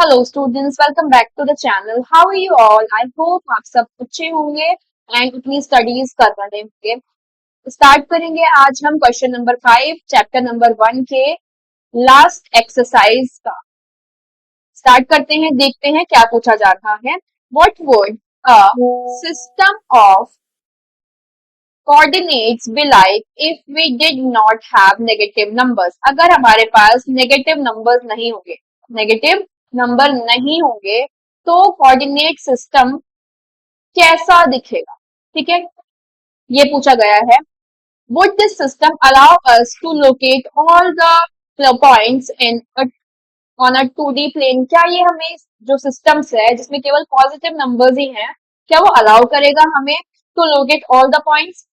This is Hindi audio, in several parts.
Hello students, welcome back to the channel. How are you all? I hope आप सब अच्छे होंगे एंड अपनी स्टडीज कर रहे होंगे। स्टार्ट करेंगे आज हम क्वेश्चन नंबर 5 चैप्टर नंबर 1 के लास्ट एक्सरसाइज का। स्टार्ट करते हैं, देखते हैं क्या पूछा जा रहा है। What would a system of coordinates be like if we did not have negative numbers? अगर हमारे पास नेगेटिव नंबर्स नहीं होंगे, नेगेटिव नंबर नहीं होंगे तो कोऑर्डिनेट सिस्टम कैसा दिखेगा? ठीक है, ये पूछा गया है। Would this system allow us to locate all the points in on a 2D plane? क्या ये हमें जो सिस्टम्स है जिसमें केवल पॉजिटिव नंबर्स ही हैं, क्या वो अलाउ करेगा हमें to locate all the points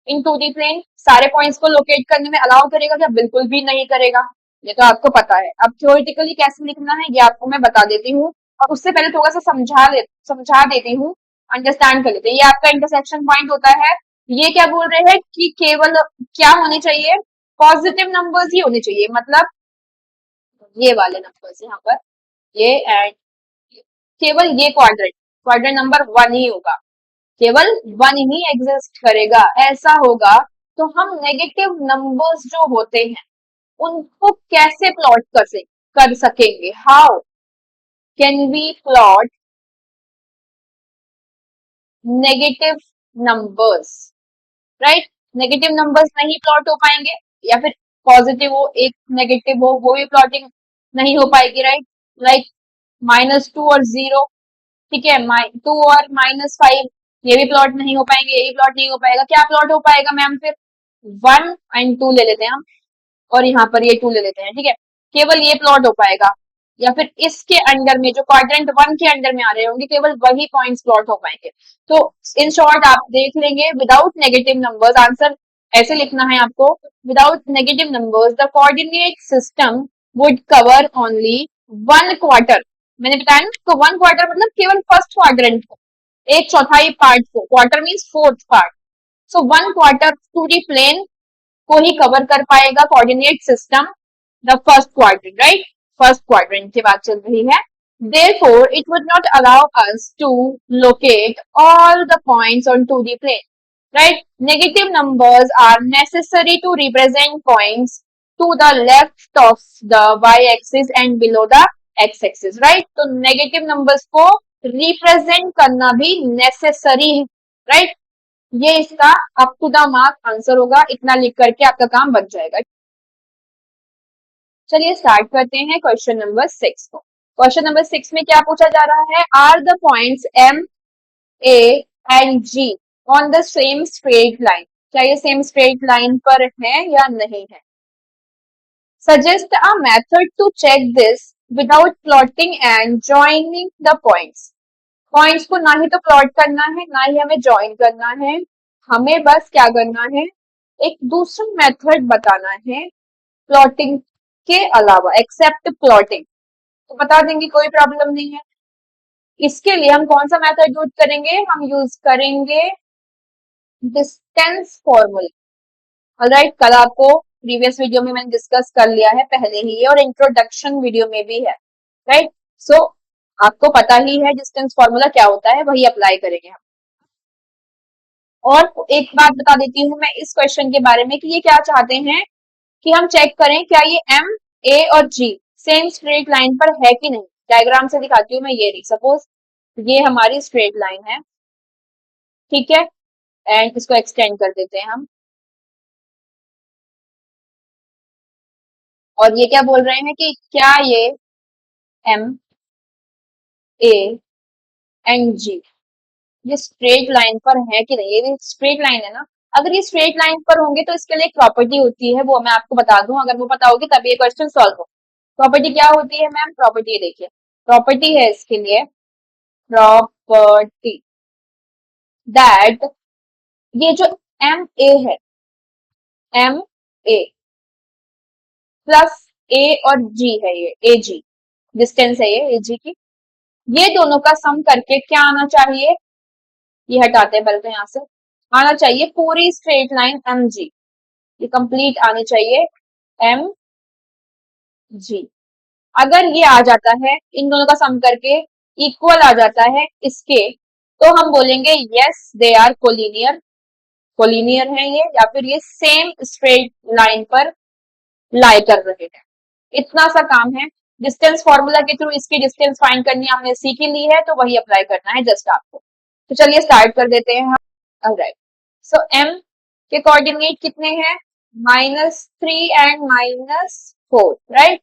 in 2D plane? सारे पॉइंट्स को लोकेट करने में अलाउ करेगा क्या? बिल्कुल भी नहीं करेगा। ये तो आपको पता है। अब थ्योरेटिकली कैसे लिखना है ये आपको मैं बता देती हूँ, और उससे पहले थोड़ा सा समझा देती हूँ, अंडरस्टैंड कर लेते हैं। ये आपका इंटरसेक्शन पॉइंट होता है। ये क्या बोल रहे हैं कि केवल क्या होने चाहिए? पॉजिटिव नंबर्स ही होने चाहिए। मतलब ये वाले नंबर्स यहाँ पर, ये एंड केवल ये क्वाड्रेंट क्वाड्रेंट नंबर 1 ही होगा, केवल 1 ही एग्जिस्ट करेगा। ऐसा होगा तो हम नेगेटिव नंबर्स जो होते हैं उनको कैसे प्लॉट कर सकेंगे? How can we plot negative numbers? Right, negative numbers नहीं प्लॉट हो पाएंगे, या फिर पॉजिटिव हो एक नेगेटिव हो वो भी प्लॉटिंग नहीं हो पाएगी। राइट, लाइक -2 और 0, ठीक है, 2 और -5 ये भी प्लॉट नहीं हो पाएंगे, ये भी प्लॉट नहीं हो पाएगा। क्या प्लॉट हो पाएगा मैम? फिर 1 एंड 2 ले लेते हैं हम, और यहाँ पर ये 2 ले लेते हैं। ठीक है, केवल ये प्लॉट हो पाएगा, या फिर इसके अंडर में जो क्वाड्रेंट 1 के अंडर में आ रहे होंगे केवल वही पॉइंट्स प्लॉट हो पाएंगे। तो इन शॉर्ट आप देख लेंगे, विदाउट नेगेटिव नंबर्स, आंसर ऐसे लिखना है आपको। Without negative numbers the coordinate system would cover only 1/4। मैंने बताया ना, तो 1/4 मतलब केवल फर्स्ट क्वाड्रेंट को, एक चौथाई पार्ट को। Quarter means fourth part. So 1/4 2D plane को ही कवर कर पाएगा coordinate system, the first quadrant. Right, first quadrant की बात चल रही है। therefore it would not allow us to locate all the points on 2D plane. Right, negative numbers are necessary to represent points to the left of the y-axis and below the x-axis. Right, तो negative numbers को represent करना भी necessary है। Right, ये इसका up to the mark answer होगा। इतना लिख करके आपका काम बन जाएगा। चलिए स्टार्ट करते हैं क्वेश्चन नंबर 6 को। क्वेश्चन नंबर 6 में क्या पूछा जा रहा है? Are the points M, A and G on the same straight line? क्या ये सेम स्ट्रेट लाइन पर है या नहीं है? Suggest a method to check this without plotting and joining the points. Points को ना ही तो प्लॉट करना है, ना ही हमें ज्वाइन करना है। हमें बस क्या करना है, एक दूसरा मेथड बताना है प्लॉटिंग के अलावा, एक्सेप्ट प्लॉटिंग। तो बता देंगे, कोई प्रॉब्लम नहीं है। इसके लिए हम कौन सा मेथड यूज करेंगे? हम यूज करेंगे डिस्टेंस फॉर्मूला। ऑलराइट, कल आपको प्रीवियस वीडियो में मैंने डिस्कस कर लिया है पहले ही, और इंट्रोडक्शन वीडियो में भी है। राइट, सो आपको पता ही है डिस्टेंस फॉर्मूला क्या होता है, वही अप्लाई करेंगे हम। और एक बात बता देती हूँ मैं इस क्वेश्चन के बारे में कि ये क्या चाहते हैं कि हम चेक करें क्या ये एम, ए और जी सेम स्ट्रेट लाइन पर है कि नहीं। डायग्राम से दिखाती हूँ मैं। ये रही, सपोज ये हमारी स्ट्रेट लाइन है, ठीक है, एंड इसको एक्सटेंड कर देते हैं हम। और ये क्या बोल रहे हैं कि क्या ये एम, ए एंड जी ये स्ट्रेट लाइन पर है कि नहीं। ये स्ट्रेट लाइन है ना, अगर ये स्ट्रेट लाइन पर होंगे तो इसके लिए एक प्रॉपर्टी होती है, वो मैं आपको बता दूं, अगर वो पता होगी तभी ये क्वेश्चन सॉल्व हो। प्रॉपर्टी क्या होती है मैम? प्रॉपर्टी देखिए, प्रॉपर्टी है इसके लिए, प्रॉपर्टी दैट ये जो एम ए है, एम ए प्लस ए और जी है, ये ए जी डिस्टेंस है, ये ए जी की, ये दोनों का सम करके क्या आना चाहिए? ये हटाते हैं पहले तो, यहाँ से आना चाहिए पूरी स्ट्रेट लाइन एम जी, ये कंप्लीट आनी चाहिए एम जी। अगर ये आ जाता है इन दोनों का सम करके इक्वल आ जाता है इसके, तो हम बोलेंगे yes they are collinear, collinear है ये, या फिर ये सेम स्ट्रेट लाइन पर लाई कर रहे हैं। इतना सा काम है। डिस्टेंस फॉर्मूला के थ्रू इसकी डिस्टेंस फाइंड करनी हमने सीख ही ली है, तो वही अप्लाई करना है जस्ट आपको। तो चलिए स्टार्ट कर देते हैं हम। ऑलराइट, सो एम के कोऑर्डिनेट कितने हैं? -3 एंड -4, राइट।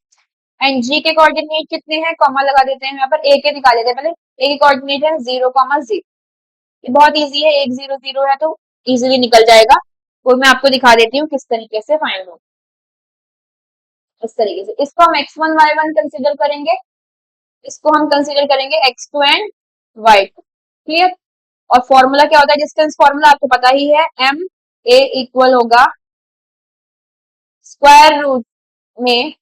एंड जी के कोऑर्डिनेट कितने हैं? कॉमा लगा देते हैं यहाँ पर, ए के निकाले थे पहले। ए के कोऑर्डिनेट है 0,0। ये बहुत इजी है, 1 0 0 है तो इजीली निकल जाएगा। वो मैं आपको दिखा देती हूँ किस तरीके से फाइंड हो। इस तरीके से इसको हम x1 y1 कंसीडर करेंगे, इसको हम कंसीडर करेंगे x2 एंड y2। क्लियर। और फॉर्मूला क्या होता है? डिस्टेंस फॉर्मूला आपको पता ही है, एम ए इक्वल होगा स्क्वायर रूट में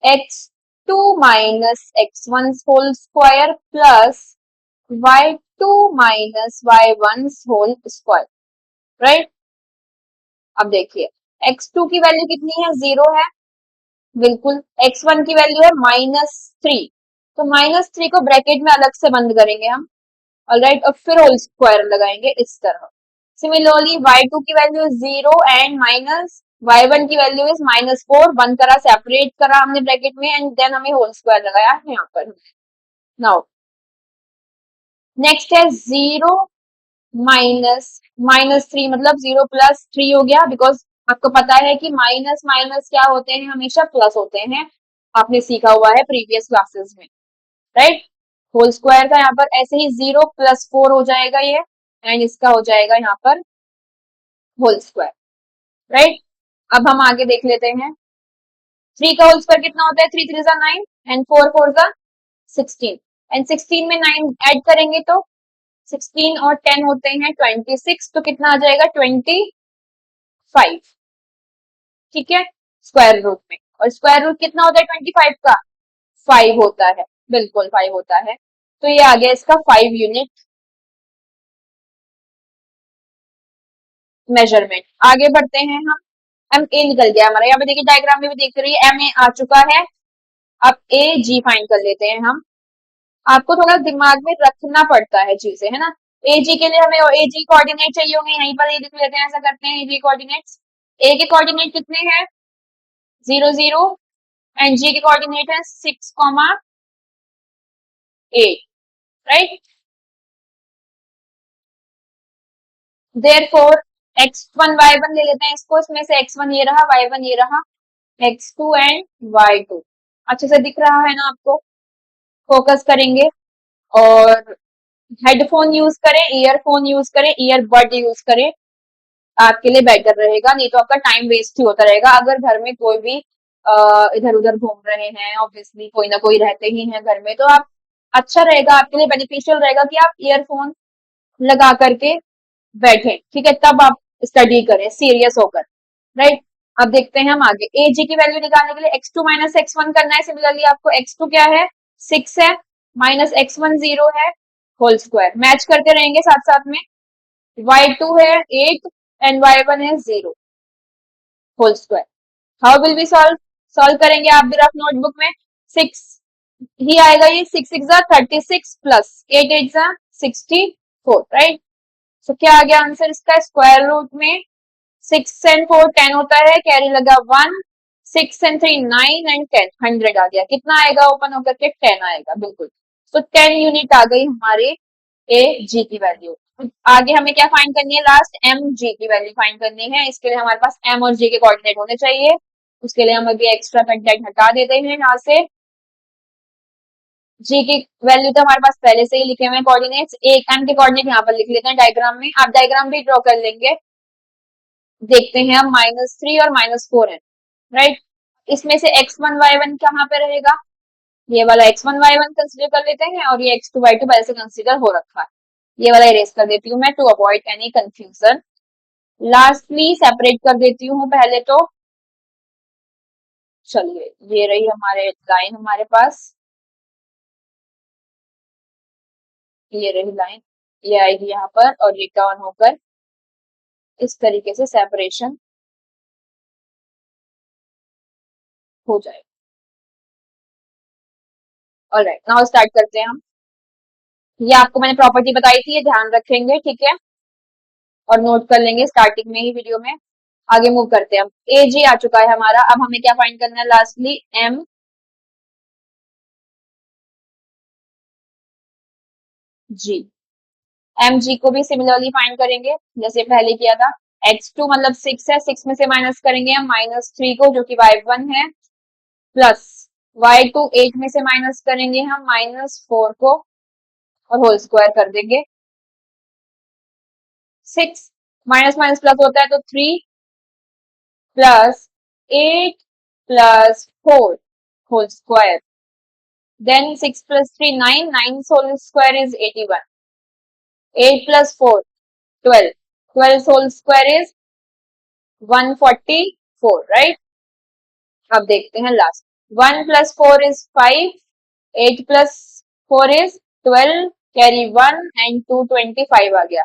x2 minus x1 whole square plus y2 minus y1 whole square, right. अब देखिए x2 की वैल्यू कितनी है? 0 है, बिल्कुल। x1 की वैल्यू है -3, तो -3 को ब्रैकेट में अलग से बंद करेंगे हम। ऑलराइट, और फिर होल स्क्वायर लगाएंगे इस तरह। सिमिलरली y2 की वैल्यू 0 एंड माइनस y1 की वैल्यू इज -4, बंद करा, सेपरेट करा हमने ब्रैकेट में, एंड देन हमें होल स्क्वायर लगाया यहाँ पर। नाउ नेक्स्ट है 0 -3, मतलब 0 प्लस 3 हो गया, बिकॉज आपको पता है कि माइनस माइनस क्या होते हैं? हमेशा प्लस होते हैं, आपने सीखा हुआ है प्रीवियस क्लासेस में, राइट। होल स्क्वायर का यहाँ पर ऐसे ही 0 + 4 हो जाएगा ये, एंड इसका हो जाएगा यहाँ पर होल स्क्वायर, राइट। अब हम आगे देख लेते हैं। 3 का होल स्क्वायर कितना होता है? 3 3 जा 9 एंड 4 4 जा 16, एंड 16 में 9 ऐड करेंगे तो 16 और 10 होते हैं 26, तो कितना आ जाएगा? 25, ठीक है, स्क्वायर रूट में। और स्क्वायर रूट कितना होता है 25 का? 5 होता है, बिल्कुल 5 होता है। तो ये आ गया इसका 5 यूनिट मेजरमेंट। आगे बढ़ते हैं हम। एम ए निकल गया हमारा, यहाँ पे देखिए डायग्राम में भी देख रही है, एम ए आ चुका है। अब ए जी फाइंड कर लेते हैं हम। आपको थोड़ा दिमाग में रखना पड़ता है चीजें, है ना। ए जी के लिए हमें ए जी कोऑर्डिनेट चाहिए होंगे, यहीं पर ये लिख लेते हैं, ऐसा करते हैं। ए जी कोऑर्डिनेट्स, ए के कोऑर्डिनेट कितने हैं? 0 0, एंड जी के कोऑर्डिनेट है 6,8, राइट। देयरफॉर x1 y1 ले लेते हैं इसको, इसमें से x1 ये रहा, y1 ये रहा, x2 एंड y2। अच्छे से दिख रहा है ना आपको? फोकस करेंगे, और हेडफोन यूज करें, ईयरफोन यूज करें, ईयरबड यूज करें, आपके लिए बेटर रहेगा। नहीं तो आपका टाइम वेस्ट ही होता रहेगा। अगर घर में कोई भी इधर उधर घूम रहे हैं, ऑब्वियसली कोई ना कोई रहते ही हैं घर में, तो आप अच्छा रहेगा, आपके लिए बेनिफिशियल रहेगा कि आप ईयरफोन लगा करके बैठे, ठीक है, तब आप स्टडी करें सीरियस होकर, राइट। अब देखते हैं हम आगे। ए जी की वैल्यू निकालने के लिए x2 माइनस x1 करना है। सिमिलरली आपको x2 क्या है? 6 है, माइनस x1 0 है, होल स्क्वायर मैच करते रहेंगे साथ साथ में। y2 है 8 एंड y1 है 0, whole square. How will be solve? Solve करेंगे आप भी रफ नोटबुक में। 6 ही आएगा, ये 6 6 जा 36 प्लस 8 8 जा 64, राइट। तो क्या आ गया आंसर इसका? स्क्वायर रूट में 6 एंड 4 10 होता है, कैरी लगा 1, 6 एंड 3 9 एंड 10 100 आ गया। कितना आएगा ओपन होकर के? 10 आएगा, बिल्कुल। तो 10 यूनिट आ गई हमारे ए जी की वैल्यू। आगे हमें क्या फाइंड करनी है? लास्ट एम जी की वैल्यू फाइंड करनी है। इसके लिए हमारे पास एम और जी के कोऑर्डिनेट होने चाहिए। उसके लिए हम अभी एक्स्ट्रा कंटेंट हटा देते हैं यहाँ से। जी की वैल्यू तो हमारे पास पहले से ही लिखे हुए हैं कोऑर्डिनेट्स। एक एम के कोऑर्डिनेट यहाँ पर लिख लेते हैं डायग्राम में। आप डायग्राम भी ड्रॉ कर लेंगे। देखते हैं हम -3 और -4 है, राइट। इसमें से x1 y1 कहाँ पे रहेगा? ये वाला x1 y1 कंसीडर कर लेते हैं, और ये x2 y2 पहले से कंसीडर हो रखा है। ये वाला इरेज कर देती हूँ मैं to avoid any confusion. Lastly separate कर देती हूँ पहले तो। चलिए, ये रही हमारे लाइन हमारे पास, ये रही लाइन, ये आएगी यहाँ पर और ये टर्न होकर इस तरीके से सेपरेशन हो जाएगा। ऑलराइट, नाउ स्टार्ट करते हैं हम। ये आपको मैंने प्रॉपर्टी बताई थी, ये ध्यान रखेंगे, ठीक है, और नोट कर लेंगे स्टार्टिंग में ही वीडियो में। आगे मूव करते हैं हम। ए जी आ चुका है हमारा, अब हमें क्या फाइंड करना है lastly, M G. M G को भी सिमिलरली फाइंड करेंगे जैसे पहले किया था। x2 मतलब 6 है, 6 में से माइनस करेंगे हम -3 को जो कि y1 है, प्लस y2 8 में से माइनस करेंगे हम -4 को और होल स्क्वायर कर देंगे। 6 माइनस माइनस प्लस होता है तो 3 plus 8 plus 4 whole square, then 6 plus 3 9, 9 whole square is 81, 8 plus 4 12, 12 whole square is 144, right. अब देखते हैं last. 1 plus 4 is 5, 8 plus 4 is 12, carry 1 and 225 आ गया।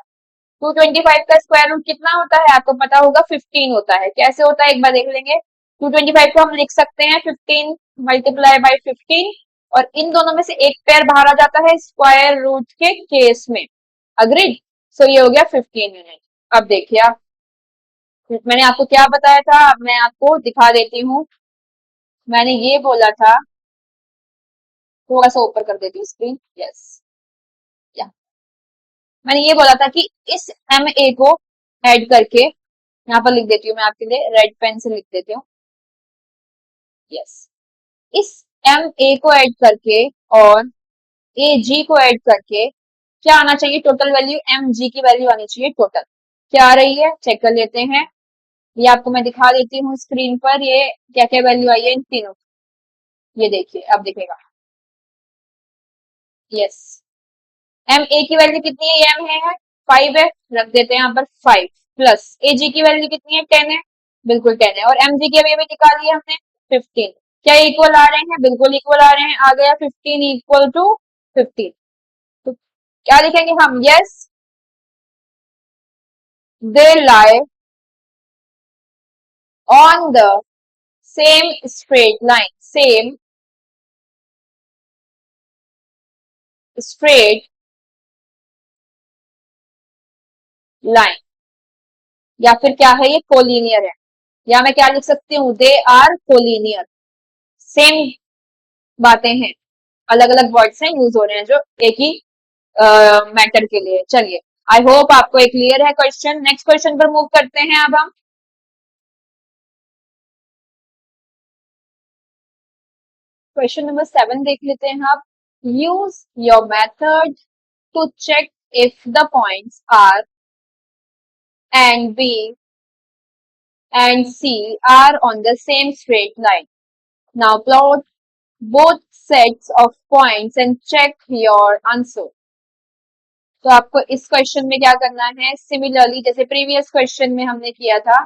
225 का स्क्वायर रूट कितना होता है आपको पता होगा, 15 होता है। कैसे होता है एक बार देख लेंगे। 225 को हम लिख सकते हैं 15 मल्टीप्लाई बाई 15, और इन दोनों में से एक पेयर बाहर आ जाता है स्क्वायर रूट के केस में। अग्रीड। सो ये हो गया 15 यूनिट। अब देखिए आप, मैंने आपको क्या बताया था, अब मैं आपको दिखा देती हूँ। मैंने ये बोला था, थोड़ा सा ऊपर कर देती हूँ स्क्रीन, यस, या मैंने ये बोला था कि इस एम ए को ऐड करके, यहाँ पर लिख देती हूँ मैं आपके लिए, रेड पेन से लिख देती हूँ, यस, इस एम ए को ऐड करके और ए जी को ऐड करके क्या आना चाहिए, टोटल वैल्यू एम जी की वैल्यू आनी चाहिए टोटल। क्या आ रही है चेक कर लेते हैं। ये आपको मैं दिखा देती हूँ स्क्रीन पर, ये क्या क्या वैल्यू आई है इन तीनों। ये देखिए अब दिखेगा, यस, एम ए की वैल्यू कितनी है, एम है 5 है, रख देते हैं यहाँ पर 5, प्लस ए जी की वैल्यू कितनी है 10 है, बिल्कुल 10 है, और एम जी की अभी अभी निकाली है हमने 15। क्या इक्वल आ रहे हैं, बिल्कुल इक्वल आ रहे हैं, आ गया 15 इक्वल टू 15। तो क्या लिखेंगे हम, yes they lie on the same straight line, same straight line, या फिर क्या है ये कोलिनियर है, या मैं क्या लिख सकती हूँ, दे आर कोलिनियर। सेम बातें हैं, अलग अलग वर्ड्स हैं यूज हो रहे हैं जो एक ही मैटर के लिए। चलिए, आई होप आपको एक क्लियर है क्वेश्चन। नेक्स्ट क्वेश्चन पर मूव करते हैं अब हम। क्वेश्चन नंबर 7 देख लेते हैं आप। Use your method to check if the points are and B and C are on the same straight line. Now plot both sets of points and check your answer. तो आपको इस क्वेश्चन में क्या करना है, सिमिलरली जैसे प्रीवियस क्वेश्चन में हमने किया था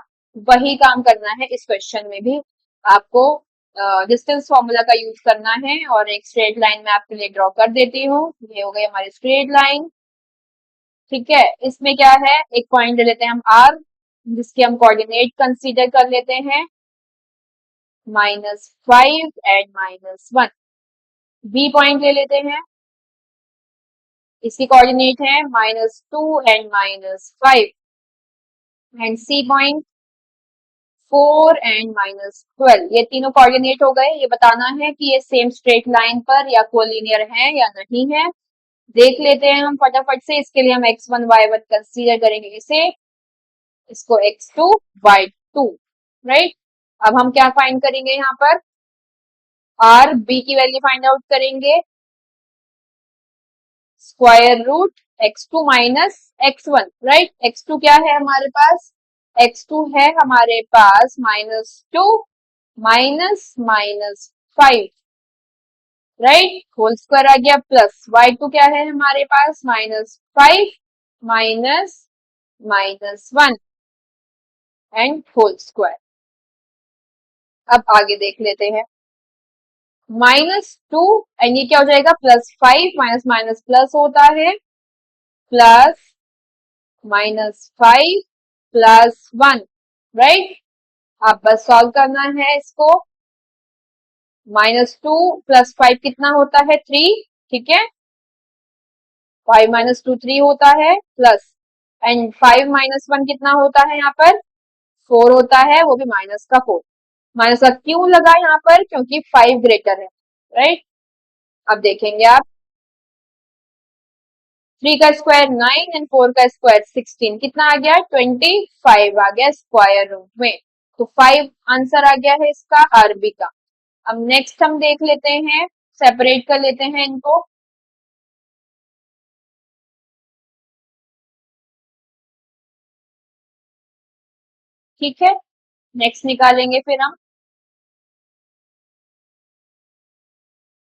वही काम करना है इस क्वेश्चन में भी। आपको डिस्टेंस फॉर्मूला का यूज करना है और एक स्ट्रेट लाइन में आपके लिए ड्रॉ कर देती हूँ। ये हो गई हमारी स्ट्रेट लाइन, ठीक है। इसमें क्या है, एक पॉइंट ले लेते हैं हम आर, जिसके हम कोऑर्डिनेट कंसीडर कर लेते हैं -5 एंड -1। बी पॉइंट ले लेते हैं, इसकी कोऑर्डिनेट है -2 and -5, and C point 4 and -12। ये तीनों कोऑर्डिनेट हो गए। ये बताना है कि ये सेम स्ट्रेट लाइन पर या कोलिनियर है या नहीं है। देख लेते हैं हम फटाफट से। इसके लिए हम x1 y1 कंसीडर करेंगे, इसे, इसको x2 y2, राइट। अब हम क्या फाइंड करेंगे यहाँ पर, आर बी की वैल्यू फाइंड आउट करेंगे, square root x2 minus x1, right. x2 क्या है हमारे पास, x2 है हमारे पास -2 माइनस -5, राइट, होल स्क्वायर आ गया, प्लस y2 क्या है हमारे पास, -5 माइनस -1 एंड होल स्क्वायर। अब आगे देख लेते हैं, -2 एंड ये क्या हो जाएगा, +5, माइनस माइनस प्लस होता है, प्लस -5 +1, राइट। आप बस सॉल्व करना है इसको, -2 + 5 कितना होता है 3, ठीक है। 5 - 2 3 होता है, प्लस एंड 5 - 1 कितना होता है यहाँ पर 4 होता है, वो भी माइनस का 4। माइनस का क्यों लगा यहाँ पर, क्योंकि 5 ग्रेटर है, राइट। अब देखेंगे आप, 3 का स्क्वायर 9 एंड 4 का स्क्वायर 16, कितना आ गया 25 आ गया स्क्वायर रूट में। तो 5 आंसर आ गया है इसका आरबी का। अब नेक्स्ट हम देख लेते हैं, सेपरेट कर लेते हैं इनको। ठीक है, नेक्स्ट निकालेंगे फिर हम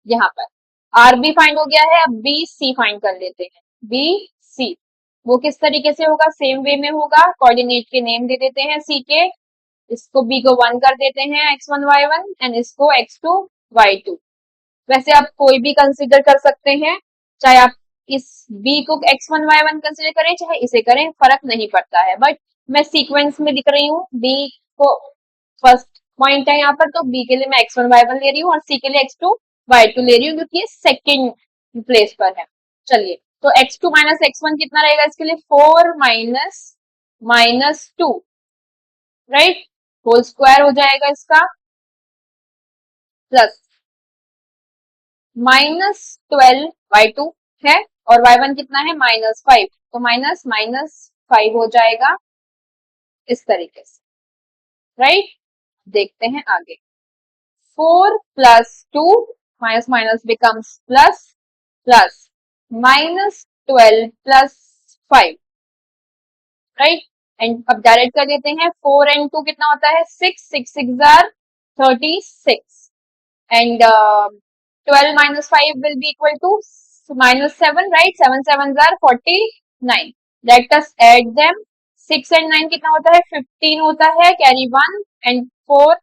यहाँ पर। आर बी फाइंड हो गया है, अब बी सी फाइंड कर लेते हैं। बी सी वो किस तरीके से होगा, सेम वे में होगा। कोऑर्डिनेट के नेम दे देते हैं सी के, इसको बी को 1 कर देते हैं x1 y1 एंड इसको x2 y2। वैसे आप कोई भी कंसीडर कर सकते हैं, चाहे आप इस बी को x1 y1 कंसीडर करें चाहे इसे करें, फर्क नहीं पड़ता है। बट मैं सीक्वेंस में दिख रही हूँ, बी को फर्स्ट पॉइंट है यहाँ पर, तो बी के लिए मैं x1 y1 ले रही हूँ और सी के लिए x2 y2 ले रही हूँ, क्योंकि ये सेकेंड प्लेस पर है। चलिए, तो x2 - x1 कितना रहेगा इसके लिए 4 - -2, राइट। होल स्क्वायर हो जाएगा इसका, प्लस -12 y2 है, और y1 कितना है -5, तो माइनस -5 हो जाएगा इस तरीके से, राइट। देखते हैं आगे, 4 + 2 minus minus becomes plus, plus -12 + 5, right. And अब डायरेक्ट कर देते हैं, 4 and 2 कितना होता है 6, 6 6 are 36 and 12 - 5 will be equal to -7, right, 7 7 are 49। let us add them, 6 and 9 कितना होता है 15 होता है, कैरी 1 एंड 4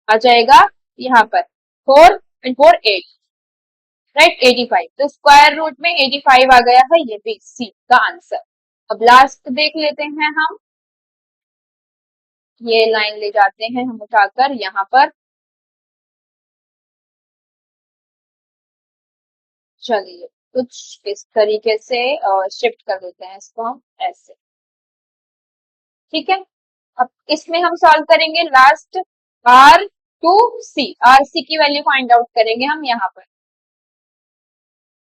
आ जाएगा यहाँ पर, 4 and 4 8, राइट, 85। तो स्क्वायर रूट में 85 आ गया है, ये भी सी का आंसर। अब लास्ट देख लेते हैं हम, ये लाइन ले जाते हैं हम उठाकर यहाँ पर। चलिए, कुछ इस तरीके से शिफ्ट कर देते हैं इसको हम ऐसे, ठीक है। अब इसमें हम सॉल्व करेंगे लास्ट, आर सी की वैल्यू फाइंड आउट करेंगे हम यहाँ पर।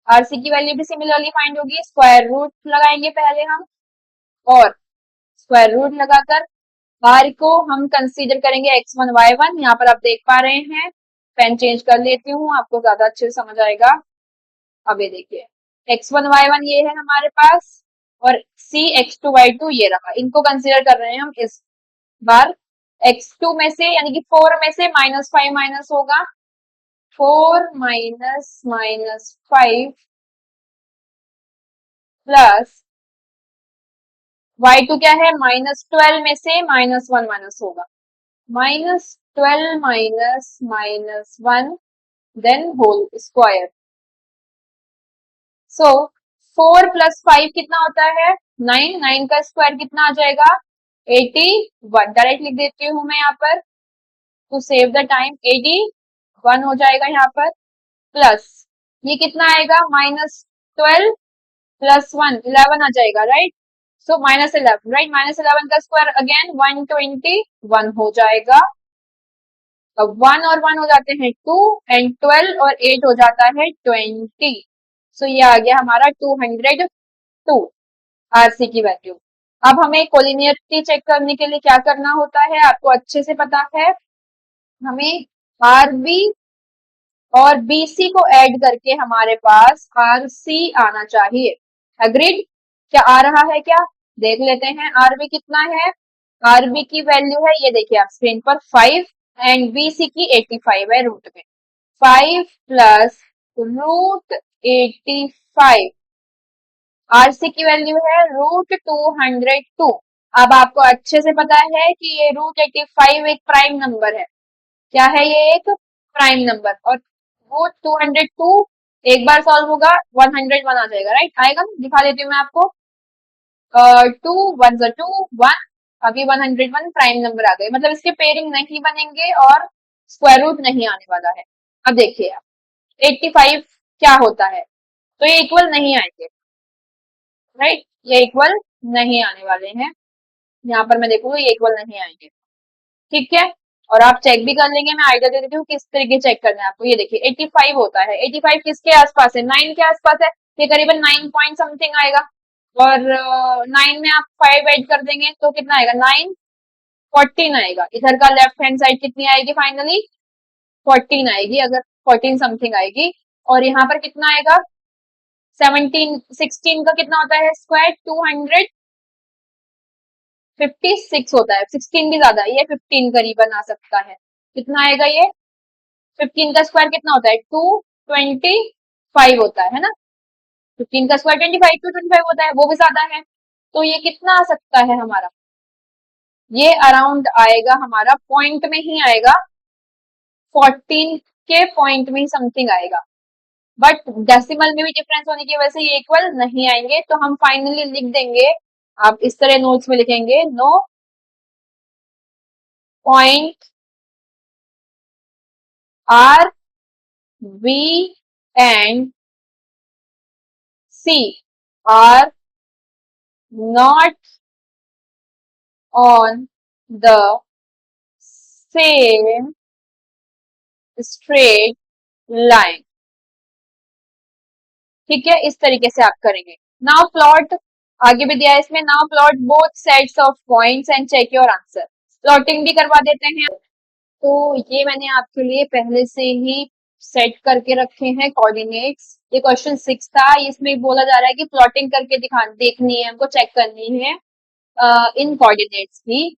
आर सी की वैल्यू भी सिमिलरली फाइंड होगी, स्क्वायर रूट लगाएंगे पहले हम, और स्क्वायर रूट लगाकर आर को हम कंसीडर करेंगे x1 y1। यहाँ पर आप देख पा रहे हैं, पेन चेंज कर लेती हूँ, आपको ज्यादा अच्छे से समझ आएगा। अब ये देखिए, x1 y1 ये है हमारे पास, और c x2 y2 ये रहा, इनको कंसीडर कर रहे हैं हम इस बार। x2 में से यानी कि 4 में से -5 माइनस होगा, 4 -5 प्लस y2 क्या है -12 में से -1 माइनस होगा, -12 -1 देन होल स्क्वायर। सो 4 + 5 कितना होता है 9, 9 का स्क्वायर कितना आ जाएगा 81। डायरेक्ट लिख देती हूँ मैं यहाँ पर टू सेव द टाइम, 81 हो जाएगा यहाँ पर, प्लस ये कितना आएगा -12 + 1 11 आ जाएगा, राइट। सो -11, राइट, -11 का स्क्वायर अगेन 121 हो जाएगा। अब 1 और 1 हो जाते हैं 2 एंड 12 और 8 हो जाता है 20। सो ये आ गया हमारा 202 आरसी की वैल्यू। अब हमें कोलिनियरिटी चेक करने के लिए क्या करना होता है, आपको अच्छे से पता है, हमें आरबी और बीसी को ऐड करके हमारे पास आरसी आना चाहिए। अग्रीड, क्या आ रहा है क्या, देख लेते हैं। आरबी कितना है, आरबी की वैल्यू है, ये देखिए आप स्क्रीन पर 5 एंड बीसी की 85 है रूट में, 5 प्लस √85। आरसी की वैल्यू है √202। अब आपको अच्छे से पता है कि ये √85 एक प्राइम नंबर है। क्या है ये, एक प्राइम नंबर, और √202 एक बार सॉल्व होगा 101 आ जाएगा, राइट, आएगा। दिखा देती हूँ मैं आपको, 2 1 2 1, अभी 101 प्राइम नंबर आ गए, मतलब इसके पेयरिंग नहीं बनेंगे और स्क्वायर रूट नहीं आने वाला है। अब देखिए आप 85 क्या होता है, तो ये इक्वल नहीं आएंगे, राइट, ये इक्वल नहीं आने वाले हैं। यहाँ पर मैं देखूंगी ये इक्वल नहीं आएंगे, ठीक है। और आप चेक भी कर लेंगे, मैं आइडिया दे देती हूँ किस तरीके चेक करना है आपको। ये देखिए 85 होता है, 85 किसके आसपास है, 9 के आसपास है, ये करीबन 9 पॉइंट समथिंग आएगा। और 9 में आप 5 ऐड कर देंगे तो कितना आएगा, 9 14 आएगा। इधर का लेफ्ट हैंड साइड कितनी आएगी फाइनली, 14 आएगी, अगर 14 समथिंग आएगी। और यहाँ पर कितना आएगा, 17 16 का कितना होता है स्क्वायर, 256 होता है, 16 भी ज्यादा, ये 15 करीबन आ सकता है। कितना आएगा ये, 15 का स्क्वायर कितना होता है, 225 होता है ना। 15 का स्क्वायर 25 225 होता है, वो भी ज्यादा है। तो ये कितना आ सकता है हमारा, ये अराउंड आएगा हमारा, पॉइंट में ही आएगा, 14 के पॉइंट में ही समथिंग आएगा। बट डेसिमल में भी डिफरेंस होने की वजह से ये इक्वल नहीं आएंगे, तो हम फाइनली लिख देंगे, आप इस तरह नोट्स में लिखेंगे, no point are B and C are not on the same straight line, ठीक है। इस तरीके से आप करेंगे। नाउ प्लॉट, आगे भी दिया है इसमें, now plot both sets of points and check your answer. Plotting भी करवा देते हैं। तो ये मैंने आपके लिए पहले से ही सेट करके रखे हैं कोऑर्डिनेट्स। ये क्वेश्चन 6 था, इसमें बोला जा रहा है कि प्लॉटिंग करके दिखा देखनी है हमको, चेक करनी है इन कोऑर्डिनेट्स की।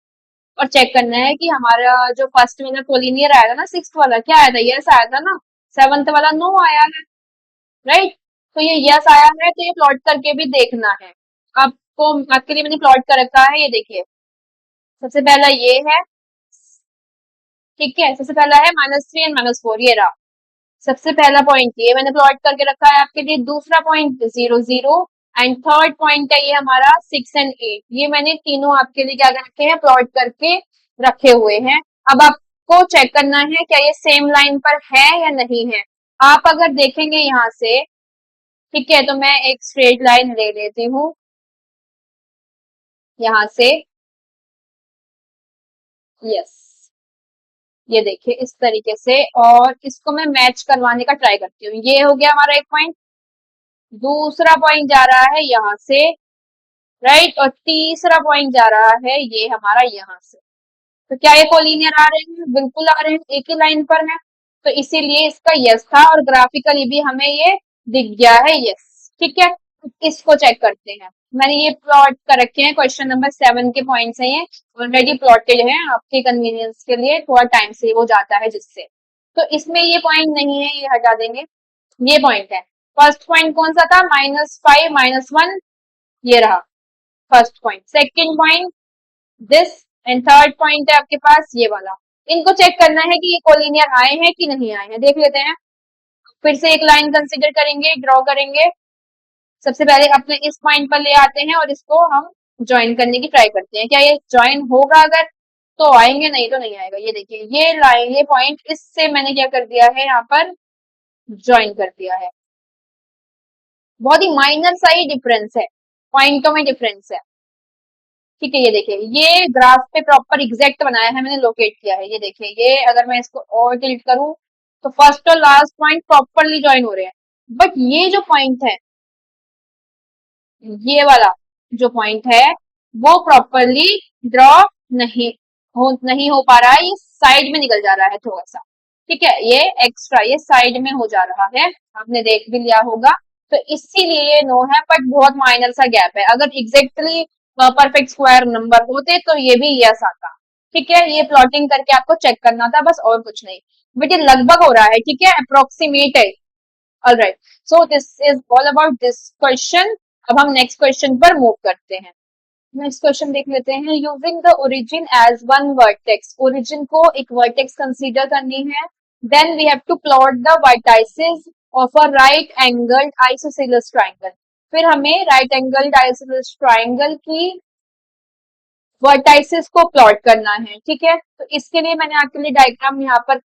और चेक करना है कि हमारा जो फर्स्ट में कोलिनियर आया था ना, 6 वाला क्या आया था, यस आया था ना, 7th वाला नो आया है, राइट। तो ये यस आया है, तो ये प्लॉट करके भी देखना है आपको। आपके लिए मैंने प्लॉट कर रखा है, ये देखिए। सबसे पहला ये है, ठीक है, सबसे पहला है -3 एंड -4, ये रहा सबसे पहला पॉइंट, ये मैंने प्लॉट करके रखा है आपके लिए। दूसरा पॉइंट 0 0 एंड थर्ड पॉइंट है ये हमारा 6 एंड 8, ये मैंने तीनों आपके लिए क्या कर रखे हैं, प्लॉट करके रखे हुए हैं। अब आपको चेक करना है क्या ये सेम लाइन पर है या नहीं है। आप अगर देखेंगे यहाँ से, ठीक है, तो मैं एक स्ट्रेट लाइन ले लेती हूँ यहाँ से, यस, ये देखिए इस तरीके से, और इसको मैं मैच करवाने का ट्राई करती हूँ। ये हो गया हमारा एक पॉइंट, दूसरा पॉइंट जा रहा है यहाँ से, राइट, और तीसरा पॉइंट जा रहा है ये हमारा यहाँ से। तो क्या ये कोलिनियर आ रहे हैं, बिल्कुल आ रहे हैं, एक ही लाइन पर है, तो इसीलिए इसका यस था, और ग्राफिकली भी हमें ये दिख गया है यस, ठीक है। इसको चेक करते हैं, मैंने ये प्लॉट कर रखे हैं, क्वेश्चन नंबर 7 के पॉइंट्स हैं ये, ऑलरेडी प्लॉटेड हैं, आपके कन्वीनियंस के लिए थोड़ा टाइम से वो जाता है जिससे। तो इसमें ये पॉइंट नहीं है, ये हटा देंगे, ये पॉइंट है। फर्स्ट पॉइंट कौन सा था, -5 -1, ये रहा first point. Second point this, and third point है आपके पास ये वाला। इनको चेक करना है कि ये कोलिनियर आए हैं कि नहीं आए हैं, देख लेते हैं। फिर से एक लाइन कंसिडर करेंगे, ड्रॉ करेंगे। सबसे पहले अपने इस पॉइंट पर ले आते हैं और इसको हम ज्वाइन करने की ट्राई करते हैं, क्या ये ज्वाइन होगा, अगर तो आएंगे, नहीं तो नहीं आएगा। ये देखिए ये लाइन, ये पॉइंट, इससे मैंने क्या कर दिया है, यहाँ पर ज्वाइन कर दिया है। बहुत ही माइनर सा ही डिफरेंस है, पॉइंटों में डिफरेंस है, ठीक है। ये देखिए ये ग्राफ पे प्रॉपर एग्जैक्ट बनाया है मैंने, लोकेट किया है। ये देखिए ये अगर मैं इसको और डिलीट करूं तो फर्स्ट और लास्ट पॉइंट प्रॉपरली ज्वाइन हो रहे हैं। बट ये जो पॉइंट है, ये वाला जो पॉइंट है, वो प्रॉपरली ड्रॉ नहीं हो पा रहा है, ये साइड में निकल जा रहा है थोड़ा सा, ठीक है, ये एक्स्ट्रा, ये साइड में हो जा रहा है, आपने देख भी लिया होगा। तो इसीलिए ये नो है, बट बहुत माइनर सा गैप है। अगर एग्जैक्टली परफेक्ट स्क्वायर नंबर होते तो ये भी यस आता, ठीक है। ये प्लॉटिंग करके आपको चेक करना था बस, और कुछ नहीं। बट ये लगभग हो रहा है, ठीक है, अप्रोक्सीमेट है। Alright, so this is all about this question. अब हम नेक्स्ट क्वेश्चन पर मूव करते हैं। नेक्स्ट क्वेश्चन देख लेते हैं। Using the origin as one vertex, origin को एक वर्टेक्स कंसीडर करनी है। Then we have to plot the vertices of a right angled isosceles triangle. फिर हमें राइट एंगल्ड आइसोसेलेस ट्रायंगल की वर्टाइसिस को प्लॉट करना है, ठीक है। तो इसके लिए मैंने एक्चुअली डायग्राम यहाँ पर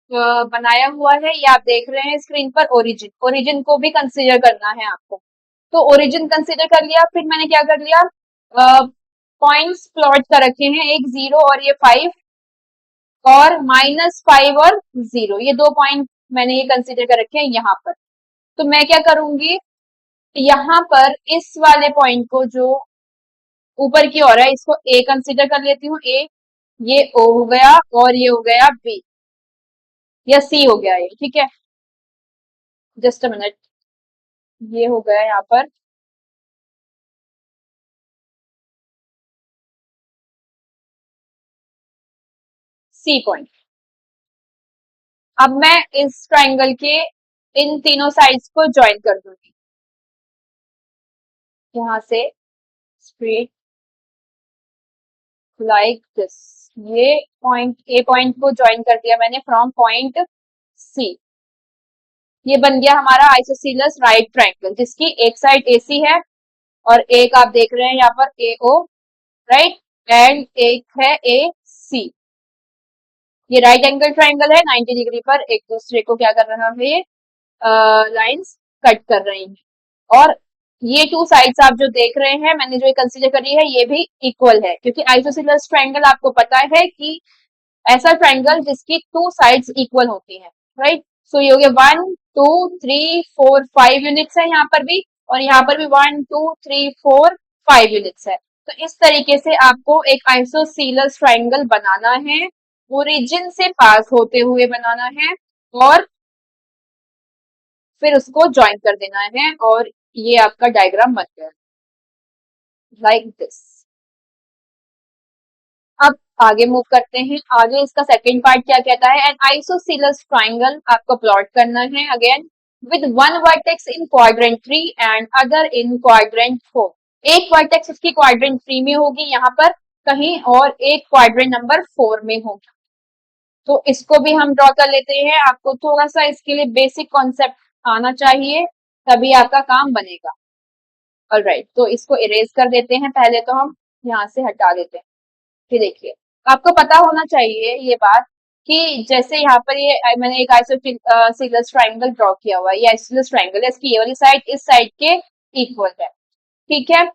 बनाया हुआ है, ये आप देख रहे हैं स्क्रीन पर। ओरिजिन, ओरिजिन को भी कंसीडर करना है आपको। तो ओरिजिन कंसीडर कर लिया, फिर मैंने क्या कर लिया, पॉइंट्स प्लॉट कर रखे हैं, एक 0 और ये 5, और -5 और 0, ये दो पॉइंट मैंने ये कंसीडर कर रखे हैं यहाँ पर। तो मैं क्या करूंगी, यहाँ पर इस वाले पॉइंट को जो ऊपर की ओर है, इसको ए कंसीडर कर लेती हूँ, ए, ये ओ हो गया, और ये हो गया बी या सी हो गया ये, ठीक है। जस्ट अ मिनट, ये हो गया यहाँ पर सी पॉइंट। अब मैं इस ट्राइंगल के इन तीनों साइड्स को ज्वाइन कर दूंगी, यहाँ से स्ट्रेट लाइक दिस। ये पॉइंट, ए पॉइंट को ज्वाइन कर दिया मैंने फ्रॉम पॉइंट सी। ये बन गया हमारा आइसोसीलस राइट ट्राइंगल, जिसकी एक साइड एसी है और एक आप देख रहे हैं यहाँ पर ए ओ, राइट, एंड एक है ए सी। ये राइट एंगल ट्राइंगल है, 90 डिग्री पर एक दूसरे को क्या कर रहा है, ये लाइंस कट कर रही हैं। और ये टू साइड्स आप जो देख रहे हैं, मैंने जो ये कंसीडर करी है, ये भी इक्वल है, क्योंकि आइसोसीलस ट्राइंगल आपको पता है कि ऐसा ट्राइंगल जिसकी टू साइड्स इक्वल होती है, राइट। सो ये हो गया 1 2 3 4 5 यूनिट्स है यहाँ पर भी, और यहाँ पर भी 1 2 3 4 5 यूनिट्स है। तो इस तरीके से आपको एक आइसोसीलस ट्राइंगल बनाना है, ओरिजिन से पास होते हुए बनाना है, और फिर उसको ज्वाइन कर देना है, और ये आपका डायग्राम बन गया लाइक दिस। अब आगे मूव करते हैं, आगे इसका सेकंड पार्ट क्या कहता है, एन आइसोसीलस ट्राइंगल आपको प्लॉट करना है again with one vertex in quadrant 3 and other in quadrant 4। एक वर्टेक्स उसकी क्वाड्रेंट 3 में होगी यहाँ पर कहीं, और एक क्वाड्रेंट नंबर 4 में होगी। तो इसको भी हम ड्रॉ कर लेते हैं, आपको थोड़ा सा इसके लिए बेसिक कॉन्सेप्ट आना चाहिए, तभी आपका काम बनेगा। ऑलराइट, तो इसको इरेज कर देते हैं, पहले तो हम यहाँ से हटा देते हैं। फिर देखिए, आपको पता होना चाहिए ये बात कि जैसे यहाँ पर ये मैंने एक आइसोसीलस ट्राइंगल ड्रॉ किया हुआ है, ये आइसोसीलस ट्राइंगल है, इसकी ये वाली साइड इस साइड के इक्वल है, ठीक है।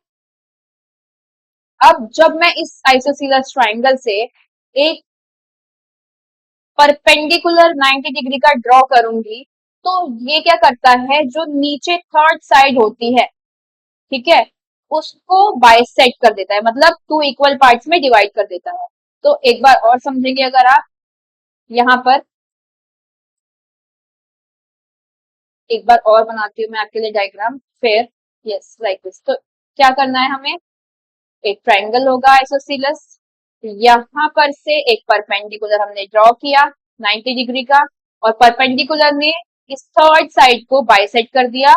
अब जब मैं इस आइसोसीलस ट्राइंगल से एक परपेंडिकुलर 90 डिग्री का ड्रॉ करूंगी, तो ये क्या करता है, जो नीचे थर्ड साइड होती है, ठीक है, उसको बाइसेक्ट कर देता है, मतलब टू इक्वल पार्ट्स में डिवाइड कर देता है। तो एक बार और समझेंगे, अगर आप यहाँ पर एक बार और बनाती हूँ मैं आपके लिए डायग्राम, फिर यस लाइक दिस। तो क्या करना है हमें, एक ट्राइंगल होगा आइसोसीलस, यहाँ पर से एक परपेंडिकुलर हमने ड्रॉ किया 90 डिग्री का, और परपेंडिकुलर ने इस थर्ड साइड को बाइसेक्ट कर दिया,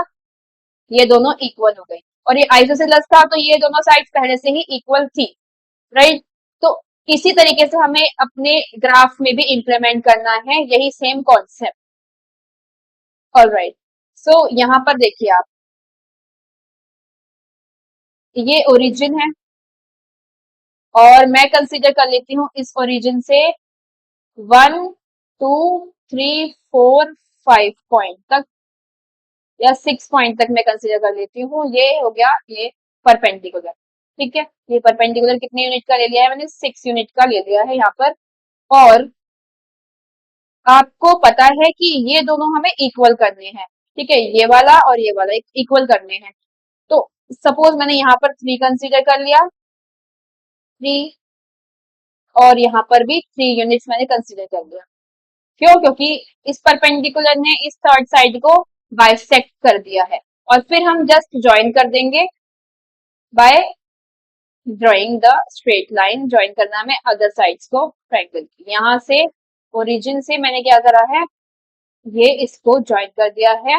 ये दोनों इक्वल हो गई। और ये आइसोसेलेस था, तो ये दोनों साइड्स पहले से ही इक्वल थी, राइट। तो इसी तरीके से हमें अपने ग्राफ में भी इंप्लीमेंट करना है, यही सेम कॉन्सेप्ट। ऑलराइट, सो यहाँ पर देखिए आप, ये ओरिजिन है, और मैं कंसीडर कर लेती हूँ इस ओरिजिन से 1 2 3 4 5 पॉइंट तक या 6 पॉइंट तक मैं कंसीडर कर लेती हूँ। ये हो गया ये परपेंडिकुलर, ठीक है। ये परपेंडिकुलर कितने यूनिट का ले लिया है मैंने, 6 यूनिट का ले लिया है यहाँ पर। और आपको पता है कि ये दोनों हमें इक्वल करने हैं, ठीक है, ये वाला और ये वाला इक्वल करने हैं। तो सपोज मैंने यहाँ पर 3 कंसीडर कर लिया, 3, और यहाँ पर भी 3 यूनिट्स मैंने कंसीडर कर लिया। क्यों, क्योंकि इस परपेंडिकुलर ने इस थर्ड साइड को बाइसेक्ट कर दिया है, और फिर हम जस्ट ज्वाइन कर देंगे by drawing the straight line. Join करना में अदर साइड्स को ट्रायंगल की, यहाँ से ओरिजिन से मैंने क्या करा है, ये इसको ज्वाइन कर दिया है,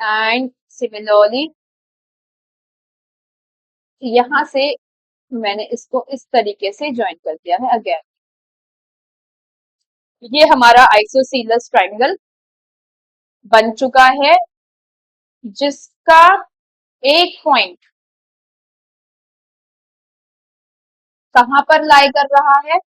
एंड सिमिलरली यहाँ से मैंने इसको इस तरीके से ज्वाइन कर दिया है अगेन। ये हमारा आइसोसीलस ट्रायंगल बन चुका है, जिसका एक पॉइंट कहाँ पर लाई कर रहा है,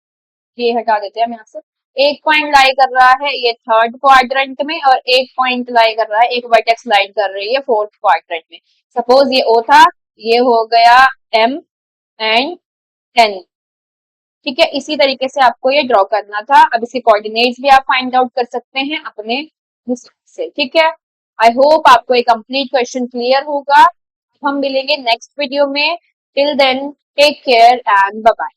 ये हटा देते हैं हम यहाँ से। एक पॉइंट लाई कर रहा है ये थर्ड क्वाड्रेंट में, और एक पॉइंट लाई कर रहा है, एक वर्टेक्स लाइन कर रही है फोर्थ क्वाड्रेंट में। सपोज ये ओ था, ये हो गया एम एंड एन। ठीक है, इसी तरीके से आपको ये ड्रॉ करना था। अब इसके कोऑर्डिनेट्स भी आप फाइंड आउट कर सकते हैं अपने हिसाब से। ठीक है, आई होप आपको ये कंप्लीट क्वेश्चन क्लियर होगा। हम मिलेंगे नेक्स्ट वीडियो में। Till then take care and bye bye.